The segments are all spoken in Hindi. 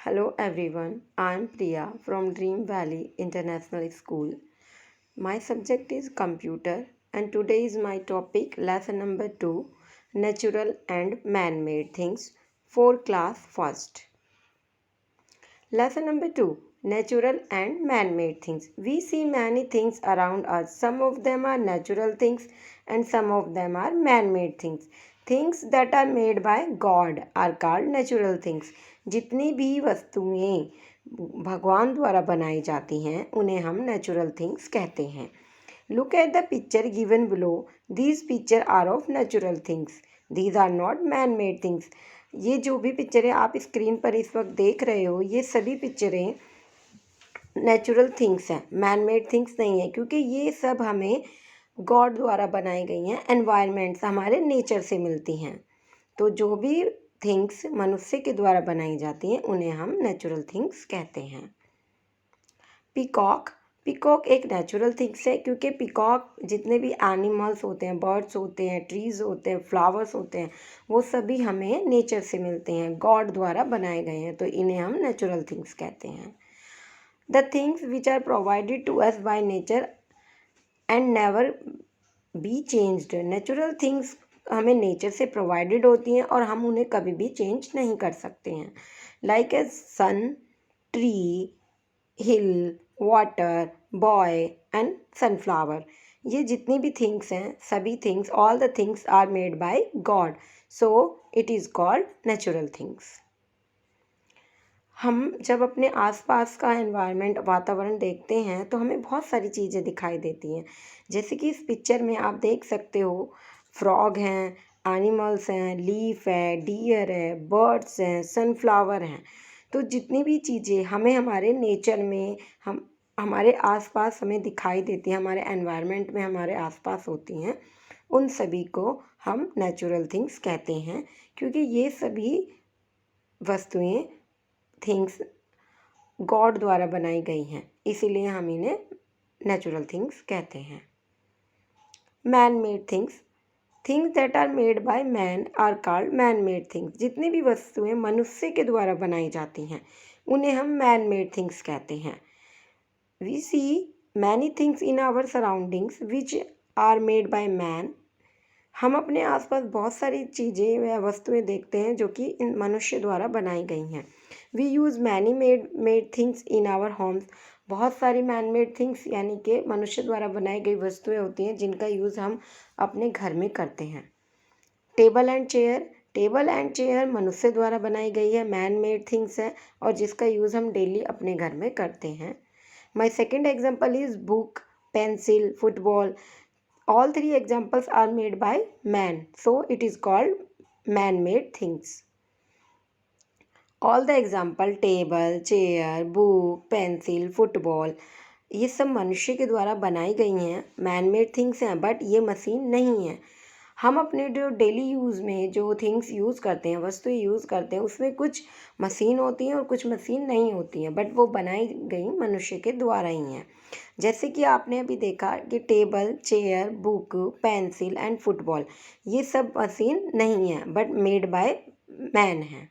Hello everyone, I am Priya from Dream Valley International School. My subject is computer and today is my topic lesson number 2 natural and man-made things for class first. Lesson number 2 natural and man-made things. We see many things around us. Some of them are natural things and some of them are man-made things. Things that are made by God are called natural things. जितनी भी वस्तुएं भगवान द्वारा बनाई जाती हैं उन्हें हम नेचुरल थिंग्स कहते हैं. Look at the picture given below. These pictures are of natural things. These are not man-made things. ये जो भी पिक्चरें आप स्क्रीन पर इस वक्त देख रहे हो ये सभी पिक्चरें नेचुरल थिंग्स हैं, मैन मेड थिंग्स नहीं है, क्योंकि ये सब हमें गॉड द्वारा बनाई गई हैं. एनवायरनमेंट्स हमारे नेचर से मिलती हैं. तो जो भी थिंग्स मनुष्य के द्वारा बनाई जाती हैं उन्हें हम नेचुरल थिंग्स कहते हैं. पीकॉक एक नेचुरल थिंग्स है, क्योंकि पीकॉक जितने भी एनिमल्स होते हैं, बर्ड्स होते हैं, ट्रीज़ होते हैं, फ्लावर्स होते हैं, वो सभी हमें नेचर से मिलते हैं, गॉड द्वारा बनाए गए हैं, तो इन्हें हम नेचुरल थिंग्स कहते हैं. The things which are provided to us by nature and never be changed. Natural things हमें नेचर से प्रोवाइडेड होती हैं और हम उन्हें कभी भी चेंज नहीं कर सकते हैं. Like as sun, tree, hill, water, boy and sunflower. ये जितनी भी थिंग्स हैं सभी things, all the things are made by God, so it is called natural things. हम जब अपने आसपास का एनवायरनमेंट वातावरण देखते हैं तो हमें बहुत सारी चीज़ें दिखाई देती हैं. जैसे कि इस पिक्चर में आप देख सकते हो, फ्रॉग हैं, एनिमल्स हैं, लीफ है, डियर है, बर्ड्स हैं, सनफ्लावर हैं. तो जितनी भी चीज़ें हमें हमारे नेचर में हमारे आसपास हमें दिखाई देती हैं, हमारे एनवायरनमेंट में हमारे आसपास होती हैं, उन सभी को हम नेचुरल थिंग्स कहते हैं, क्योंकि ये सभी वस्तुएं थिंग्स गॉड द्वारा बनाई गई हैं, इसीलिए हम इन्हें नेचुरल थिंग्स कहते हैं. Man made things that are made by man are called man made things. जितनी भी वस्तुएं मनुष्य के द्वारा बनाई जाती हैं उन्हें हम मैन मेड थिंग्स कहते हैं. We see many things in our surroundings which are made by man. हम अपने आसपास बहुत सारी चीज़ें व वस्तुएं देखते हैं जो कि इन मनुष्य द्वारा बनाई गई हैं. We use many made things in our homes. बहुत सारी मैन मेड थिंग्स यानी कि मनुष्य द्वारा बनाई गई वस्तुएं होती हैं जिनका यूज़ हम अपने घर में करते हैं. टेबल एंड चेयर मनुष्य द्वारा बनाई गई है, मैन मेड थिंग्स है और जिसका यूज़ हम डेली अपने घर में करते हैं. My second example is book, pencil, football. All three examples are made by man, so it is called man-made things. All the example table, chair, book, pencil, football, ये सब मनुष्य के द्वारा बनाई गई हैं, man-made things हैं, बट ये मशीन नहीं है. हम अपने जो डेली यूज़ में जो थिंग्स यूज़ करते हैं, वस्तुएं यूज़ करते हैं, उसमें कुछ मशीन होती हैं और कुछ मशीन नहीं होती हैं, बट वो बनाई गई मनुष्य के द्वारा ही हैं. जैसे कि आपने अभी देखा कि table, chair, book, pencil and football, ये सब मशीन नहीं है बट मेड बाय मैन है.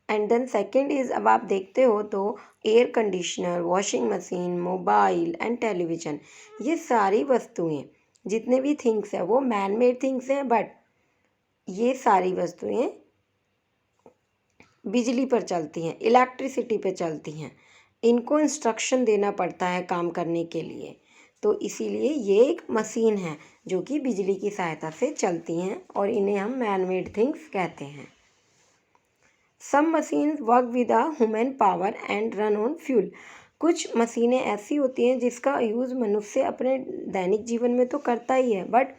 एंड देन सेकेंड इज़, अब आप देखते हो तो air conditioner, washing machine, mobile and television, ये सारी वस्तुएं जितने भी थिंग्स हैं वो मैन मेड थिंग्स हैं, बट ये सारी वस्तुएं बिजली पर चलती हैं, इलेक्ट्रिसिटी पर चलती हैं. इनको इंस्ट्रक्शन देना पड़ता है काम करने के लिए, तो इसीलिए ये एक मशीन है जो कि बिजली की सहायता से चलती हैं और इन्हें हम मैन मेड थिंग्स कहते हैं. Some machines work with a human power and run on fuel. कुछ मशीनें ऐसी होती हैं जिसका यूज़ मनुष्य अपने दैनिक जीवन में तो करता ही है, बट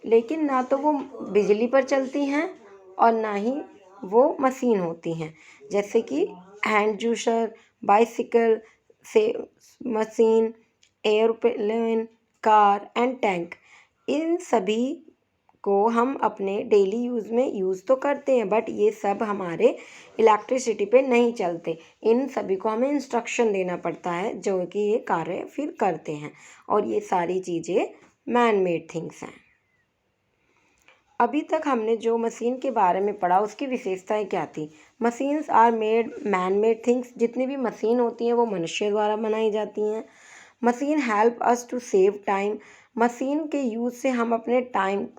लेकिन ना तो वो बिजली पर चलती हैं और ना ही वो मशीन होती हैं. जैसे कि हैंड जूसर, बाइसिकल से machine, airplane, car and tank, इन सभी को हम अपने डेली यूज़ में यूज़ तो करते हैं, बट ये सब हमारे इलेक्ट्रिसिटी पे नहीं चलते. इन सभी को हमें इंस्ट्रक्शन देना पड़ता है जो कि ये कार्य फिर करते हैं, और ये सारी चीज़ें मैन मेड थिंग्स हैं. अभी तक हमने जो मशीन के बारे में पढ़ा उसकी विशेषताएं क्या थी। Machines are made man made things, जितनी भी मशीन होती हैं वो मनुष्य द्वारा बनाई जाती हैं। Machine help us to save time, machine के यूज़ से हम अपने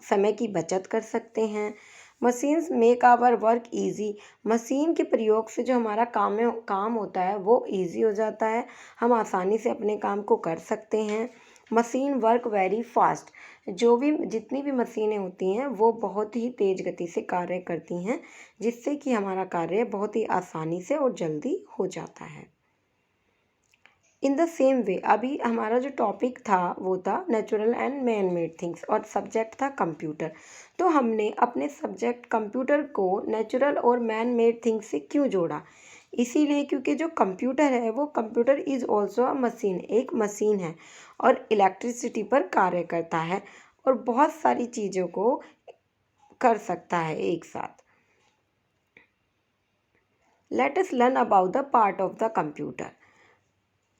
समय की बचत कर सकते हैं। Machines make our work easy, machine के प्रयोग से जो हमारा काम होता है वो ईजी हो जाता है, हम आसानी से अपने काम को कर सकते हैं। मशीन वर्क वेरी फास्ट, जितनी भी मशीनें होती हैं वो बहुत ही तेज़ गति से कार्य करती हैं, जिससे कि हमारा कार्य बहुत ही आसानी से और जल्दी हो जाता है। इन द सेम वे, अभी हमारा जो टॉपिक था वो था natural and man made things और सब्जेक्ट था कंप्यूटर। तो हमने अपने सब्जेक्ट कंप्यूटर को नेचुरल और मैन मेड थिंग्स से क्यों जोड़ा? इसीलिए क्योंकि जो कंप्यूटर है वो computer is also a machine, एक मशीन है और इलेक्ट्रिसिटी पर कार्य करता है और बहुत सारी चीज़ों को कर सकता है एक साथ। Let us learn about the part of the computer.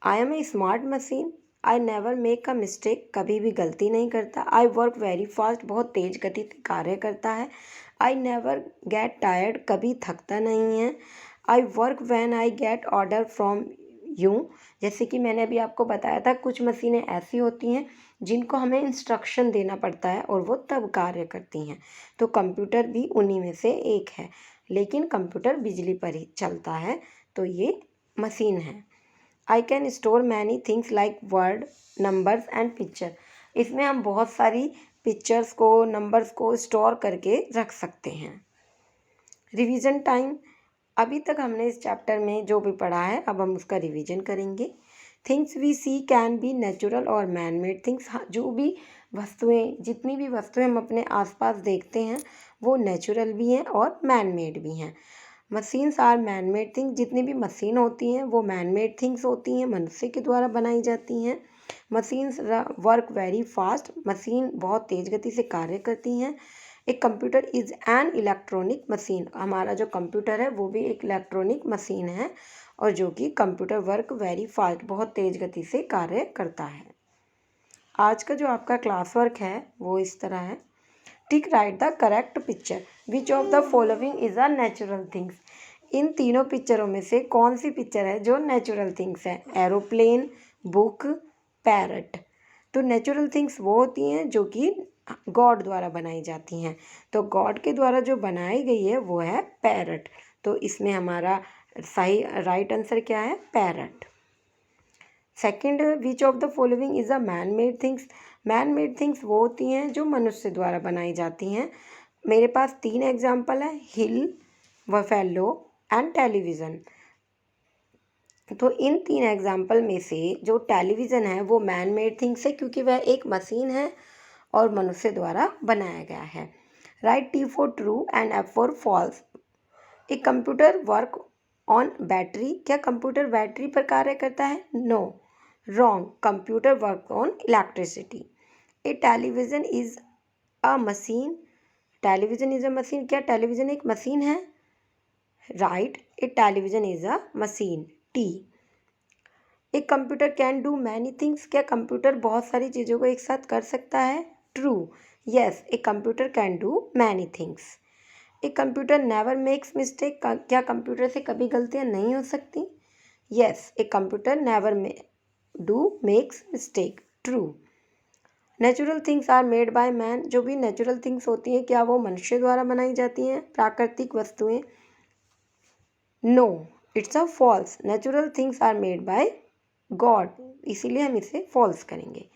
I am a smart machine, I never make a mistake, कभी भी गलती नहीं करता। आई वर्क वेरी फास्ट, बहुत तेज गति से कार्य करता है। आई नेवर गेट टायर्ड, कभी थकता नहीं है। I work when I get order from you, जैसे कि मैंने अभी आपको बताया था कुछ मशीनें ऐसी होती हैं जिनको हमें इंस्ट्रक्शन देना पड़ता है और वो तब कार्य करती हैं, तो कंप्यूटर भी उन्हीं में से एक है, लेकिन कंप्यूटर बिजली पर ही चलता है, तो ये मशीन है। I can store many things like word, numbers and picture, इसमें हम बहुत सारी पिक्चर्स को, नंबर्स को स्टोर करके रख सकते हैं। रिवीजन टाइम, अभी तक हमने इस चैप्टर में जो भी पढ़ा है अब हम उसका रिवीजन करेंगे। Things we see can be natural और मैन मेड थिंग्स, जो भी वस्तुएं, जितनी भी वस्तुएं हम अपने आसपास देखते हैं वो नेचुरल भी हैं और मैन मेड भी हैं। Machines are man made things, जितनी भी मशीन होती हैं वो मैन मेड थिंग्स होती हैं, मनुष्य के द्वारा बनाई जाती हैं। Machines work very fast, machine बहुत तेज़ गति से कार्य करती हैं। एक computer is an electronic machine, हमारा जो कंप्यूटर है वो भी एक इलेक्ट्रॉनिक मशीन है और जो कि कंप्यूटर वर्क वेरी फास्ट, बहुत तेज़ गति से कार्य करता है। आज का जो आपका क्लास वर्क है वो इस तरह है। Tick right the correct picture, which of the following is a natural things, इन तीनों पिक्चरों में से कौन सी पिक्चर है जो नेचुरल थिंग्स है? Aeroplane, book, parrot. तो नेचुरल थिंग्स वो होती हैं जो कि गॉड द्वारा बनाई जाती हैं, तो गॉड के द्वारा जो बनाई गई है वो है पैरट, तो इसमें हमारा सही राइट आंसर क्या है? Parrot. Second, which of the following is a man made things, man made things वो होती हैं जो मनुष्य द्वारा बनाई जाती हैं। मेरे पास 3 एग्जाम्पल है, हिल, बफेलो एंड टेलीविज़न। तो इन 3 एग्जाम्पल में से जो टेलीविज़न है वो मैन मेड थिंग्स है क्योंकि वह एक मशीन है और मनुष्य द्वारा बनाया गया है। Write T for true and F for false. एक कंप्यूटर वर्क ऑन बैटरी, क्या कंप्यूटर बैटरी पर कार्य करता है? No, wrong, computer work on electricity. A television is a machine, television is a machine, क्या टेलीविज़न एक मशीन है? Right, a television is a machine, T. एक computer can do many things, क्या कंप्यूटर बहुत सारी चीज़ों को एक साथ कर सकता है? True, yes, a computer can do many things. एक कंप्यूटर नेवर मेक्स मिस्टेक, क्या कंप्यूटर से कभी गलतियाँ नहीं हो सकती? Yes, a computer never makes mistake, true. Natural things are made by man, जो भी नेचुरल थिंग्स होती हैं क्या वो मनुष्य द्वारा बनाई जाती हैं, प्राकृतिक वस्तुएं? No, it's a false, natural things are made by God, इसीलिए हम इसे फॉल्स करेंगे।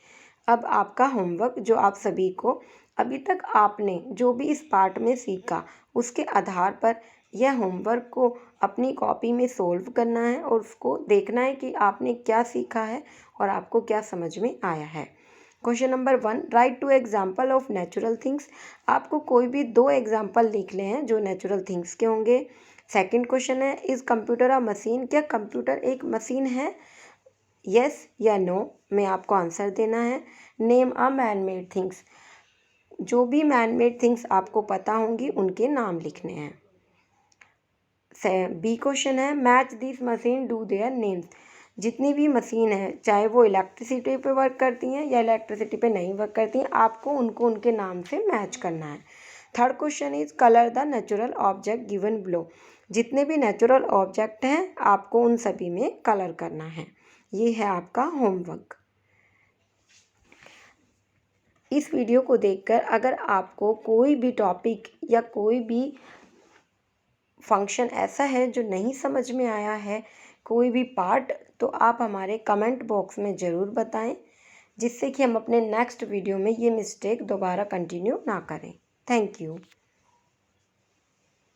अब आपका होमवर्क जो आप सभी को अभी तक आपने जो भी इस पार्ट में सीखा उसके आधार पर यह होमवर्क को अपनी कॉपी में सोल्व करना है और उसको देखना है कि आपने क्या सीखा है और आपको क्या समझ में आया है। Question number 1, right 2 example of natural things, आपको कोई भी 2 एग्जाम्पल लिख ले हैं जो नेचुरल थिंग्स के होंगे। सेकंड क्वेश्चन है, इज़ कंप्यूटर अ मशीन, क्या कंप्यूटर एक मशीन है? यस या नो में आपको आंसर देना है। Name a man made things, जो भी मैन मेड थिंग्स आपको पता होंगी उनके नाम लिखने हैं। बी क्वेश्चन है, match this machine do their names, जितनी भी मशीन है चाहे वो इलेक्ट्रिसिटी पे वर्क करती हैं या इलेक्ट्रिसिटी पे नहीं वर्क करती हैं, आपको उनको उनके नाम से मैच करना है। Third question is colour the natural object given below. जितने भी नेचुरल ऑब्जेक्ट हैं आपको उन सभी में कलर करना है। ये है आपका होमवर्क। इस वीडियो को देखकर अगर आपको कोई भी टॉपिक या कोई भी फंक्शन ऐसा है जो नहीं समझ में आया है, कोई भी पार्ट, तो आप हमारे कमेंट बॉक्स में ज़रूर बताएं, जिससे कि हम अपने नेक्स्ट वीडियो में ये मिस्टेक दोबारा कंटिन्यू ना करें। Thank you.